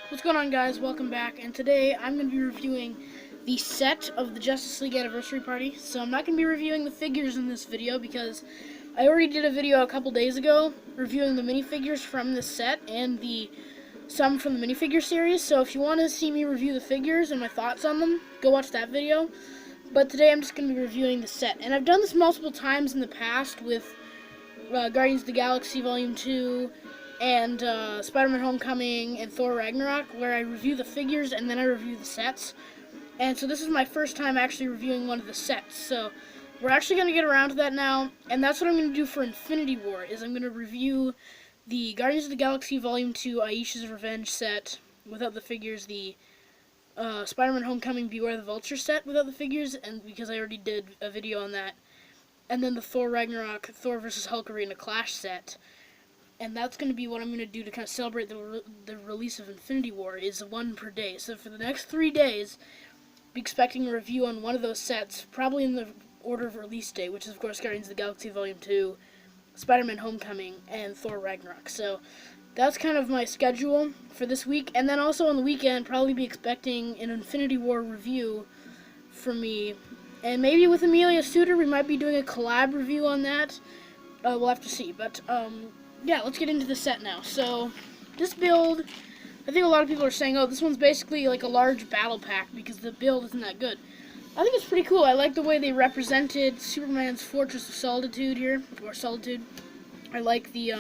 What's going on, guys? Welcome back, and today I'm going to be reviewing the set of the Justice League Anniversary Party. So I'm not going to be reviewing the figures in this video because I already did a video a couple days ago reviewing the minifigures from this set and some from the minifigure series. So if you want to see me review the figures and my thoughts on them, go watch that video. But today I'm just going to be reviewing the set, and I've done this multiple times in the past with Guardians of the Galaxy Volume 2, and Spider-Man Homecoming, and Thor Ragnarok, where I review the figures and then I review the sets. And so this is my first time actually reviewing one of the sets. So we're actually going to get around to that now, and that's what I'm going to do for Infinity War, is I'm going to review the Guardians of the Galaxy Volume 2 Aisha's Revenge set without the figures, the Spider-Man Homecoming Beware the Vulture set without the figures, and because I already did a video on that, and then the Thor Ragnarok, Thor vs. Hulk Arena Clash set. And that's going to be what I'm going to do to kind of celebrate the release of Infinity War, is one per day. So for the next 3 days, be expecting a review on one of those sets, probably in the order of release date, which is, of course, Guardians of the Galaxy Volume 2, Spider-Man Homecoming, and Thor Ragnarok. So that's kind of my schedule for this week. And then also on the weekend, probably be expecting an Infinity War review from me. And maybe with Amelia Suter, we might be doing a collab review on that. We'll have to see. But, yeah, let's get into the set now. So, this build, I think a lot of people are saying, oh, this one's basically like a large battle pack because the build isn't that good. I think it's pretty cool. I like the way they represented Superman's Fortress of Solitude here, or Solitude. I like the,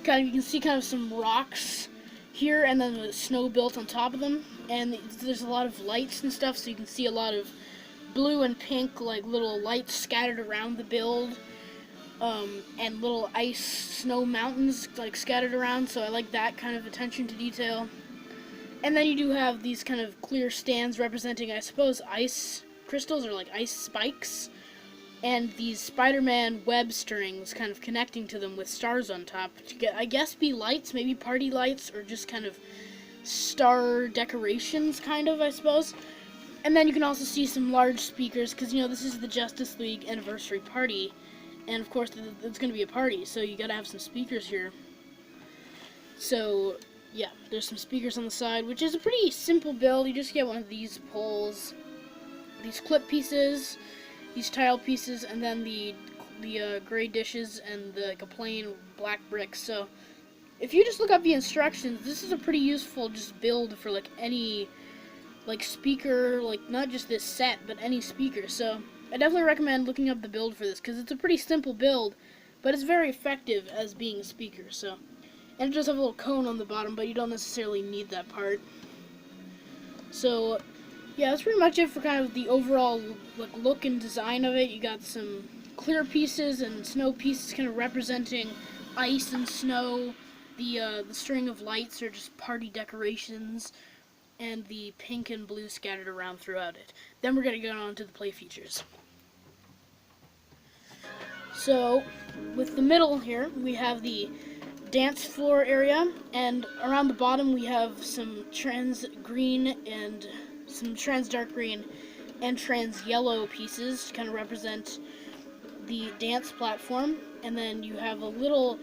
kind of, you can see kind of some rocks here, and then the snow built on top of them, and there's a lot of lights and stuff, so you can see a lot of blue and pink, like, little lights scattered around the build. And little ice snow mountains like scattered around, so I like that kind of attention to detail. And then you do have these kind of clear stands representing, I suppose, ice crystals or like ice spikes, and these Spider-Man web strings kind of connecting to them with stars on top to get, I guess, be lights, maybe party lights, or just kind of star decorations, kind of, I suppose. And then you can also see some large speakers, because, you know, this is the Justice League Anniversary Party. And of course, it's going to be a party, so you gotta have some speakers here. So, yeah, there's some speakers on the side, which is a pretty simple build. You just get one of these poles, these clip pieces, these tile pieces, and then the gray dishes and like a plain black brick. So, if you just look up the instructions, this is a pretty useful just build for like any like speaker, like not just this set, but any speaker. So I definitely recommend looking up the build for this, because it's a pretty simple build, but it's very effective as being a speaker. So, and it does have a little cone on the bottom, but you don't necessarily need that part. So, yeah, that's pretty much it for kind of the overall like look and design of it. You got some clear pieces and snow pieces kind of representing ice and snow. The string of lights are just party decorations, and the pink and blue scattered around throughout it. Then we're going to go on to the play features. So, with the middle here, we have the dance floor area, and around the bottom we have some trans green and some trans dark green and trans yellow pieces to kind of represent the dance platform. And then you have a little,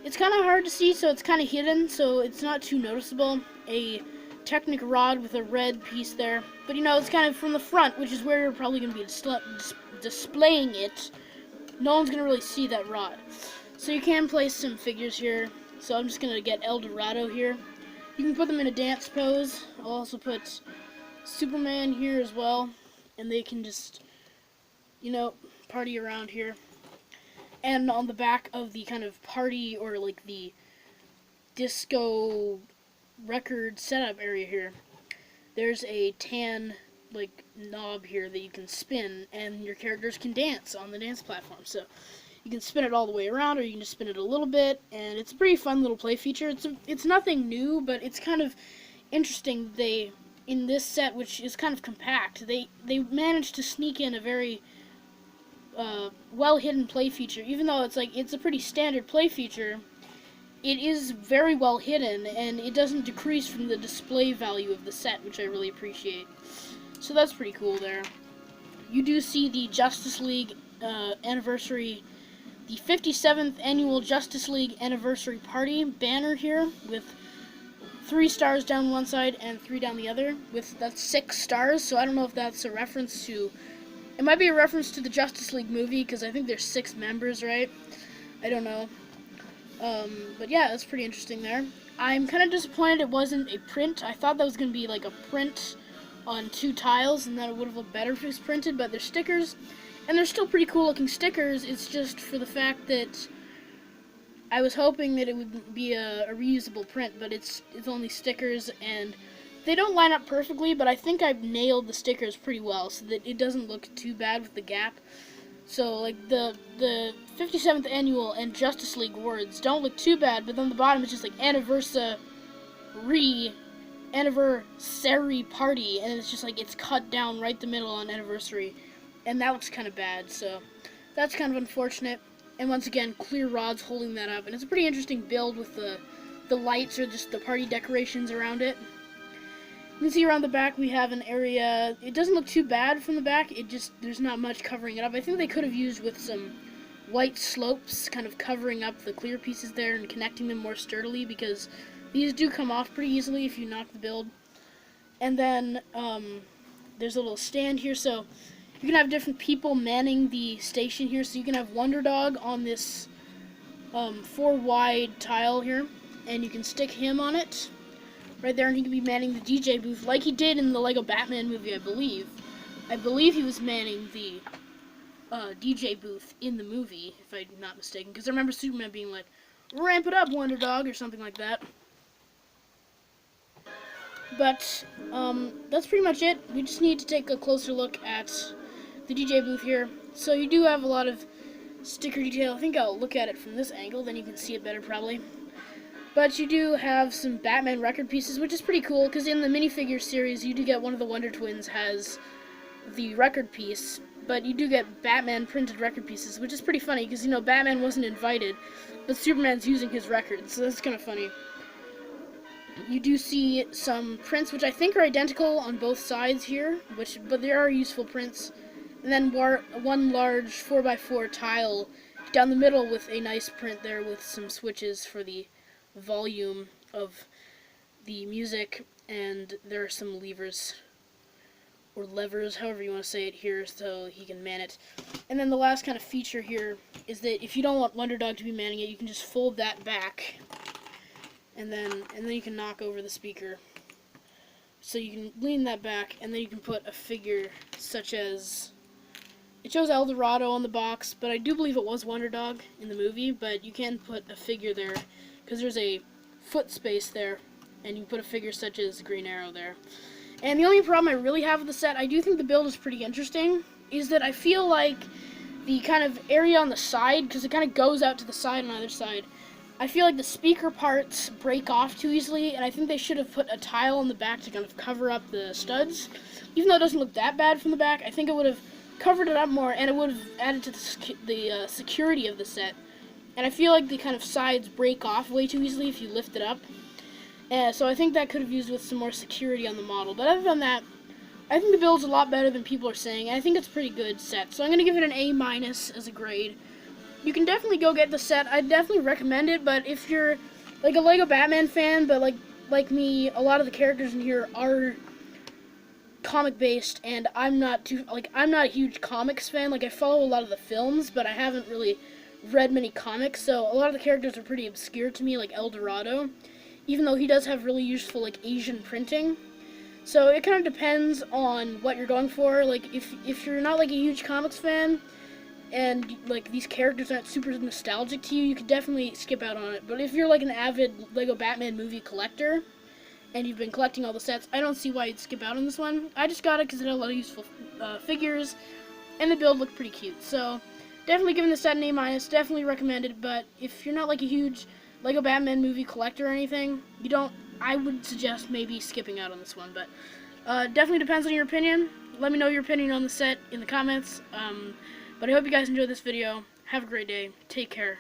it's kind of hard to see, so it's kind of hidden, so it's not too noticeable, a Technic rod with a red piece there, but you know, it's kind of from the front, which is where you're probably going to be displaying it. No one's going to really see that rod. So you can place some figures here. So I'm just going to get El Dorado here. You can put them in a dance pose. I'll also put Superman here as well, and they can just, you know, party around here. And on the back of the kind of party, or like the disco record setup area here, there's a tan like knob here that you can spin, and your characters can dance on the dance platform. So you can spin it all the way around, or you can just spin it a little bit, and it's a pretty fun little play feature. It's nothing new, but it's kind of interesting. They, in this set, which is kind of compact, they managed to sneak in a very well hidden play feature. Even though it's a pretty standard play feature, it is very well hidden, and it doesn't decrease from the display value of the set, which I really appreciate. So that's pretty cool there. You do see the Justice League anniversary, the 57th Annual Justice League Anniversary Party banner here with 3 stars down one side and 3 down the other. That's 6 stars, so I don't know if that's a reference to... It might be a reference to the Justice League movie, because I think there's 6 members, right? I don't know. But yeah, that's pretty interesting there. I'm kind of disappointed it wasn't a print. I thought that was going to be like a print on 2 tiles, and that it would have looked better if it was printed, but they're stickers. And they're still pretty cool looking stickers. It's just for the fact that I was hoping that it would be a reusable print, but it's only stickers, and they don't line up perfectly, but I think I've nailed the stickers pretty well so that it doesn't look too bad with the gap. So like the 57th annual and Justice League words don't look too bad, but then the bottom is just like anniversary party, and it's just like it's cut down right the middle on anniversary, and that looks kind of bad, so that's kind of unfortunate. And once again, clear rods holding that up, and it's a pretty interesting build with the lights or just the party decorations around it. You can see around the back we have an area. It doesn't look too bad from the back, there's not much covering it up. I think they could have used with some white slopes kind of covering up the clear pieces there and connecting them more sturdily, because these do come off pretty easily if you knock the build. And then there's a little stand here, so you can have different people manning the station here. So you can have Wonder Dog on this 4 wide tile here, and you can stick him on it right there, and he can be manning the DJ booth like he did in the Lego Batman movie, I believe. I believe he was manning the DJ booth in the movie, if I'm not mistaken, because I remember Superman being like, "Ramp it up, Wonder Dog," or something like that. But that's pretty much it. We just need to take a closer look at the DJ booth here. So you do have a lot of sticker detail. I think I'll look at it from this angle, then you can see it better probably. But you do have some Batman record pieces, which is pretty cool, because in the minifigure series you do get one of the Wonder Twins has the record piece, but you do get Batman printed record pieces, which is pretty funny, because, you know, Batman wasn't invited, but Superman's using his records, so that's kind of funny. You do see some prints, which I think are identical on both sides here, but there are useful prints. And then one large 4x4 tile down the middle with a nice print there with some switches for the volume of the music, and there are some levers, or levers, however you want to say it here, so he can man it. And then the last kind of feature here is that if you don't want Wonder Dog to be manning it, you can just fold that back, and then you can knock over the speaker. So you can lean that back, and then you can put a figure such as... It shows El Dorado on the box, but I do believe it was Wonder Dog in the movie, but you can put a figure there, because there's a foot space there, and you put a figure such as Green Arrow there. And the only problem I really have with the set, I do think the build is pretty interesting, is that I feel like the kind of area on the side, because it kind of goes out to the side on either side, I feel like the speaker parts break off too easily, and I think they should have put a tile on the back to kind of cover up the studs. Even though it doesn't look that bad from the back, I think it would have covered it up more, and it would have added to the security of the set. And I feel like the kind of sides break off way too easily if you lift it up. So I think that could have used with some more security on the model. But other than that, I think the build's a lot better than people are saying. I think it's a pretty good set. So I'm going to give it an A- as a grade. You can definitely go get the set. I definitely recommend it, but if you're like a Lego Batman fan, but like me, a lot of the characters in here are comic based, and I'm not a huge comics fan. Like, I follow a lot of the films, but I haven't really read many comics, so a lot of the characters are pretty obscure to me, like El Dorado, even though he does have really useful like Asian printing. So it kind of depends on what you're going for. Like, if you're not like a huge comics fan and like these characters aren't super nostalgic to you, you could definitely skip out on it. But if you're like an avid Lego Batman movie collector and you've been collecting all the sets, I don't see why you'd skip out on this one. I just got it because it had a lot of useful figures, and the build looked pretty cute. So definitely giving the set an A-, definitely recommended. But if you're not like a huge Lego Batman movie collector or anything, I would suggest maybe skipping out on this one. But definitely depends on your opinion. Let me know your opinion on the set in the comments. But I hope you guys enjoyed this video. Have a great day. Take care.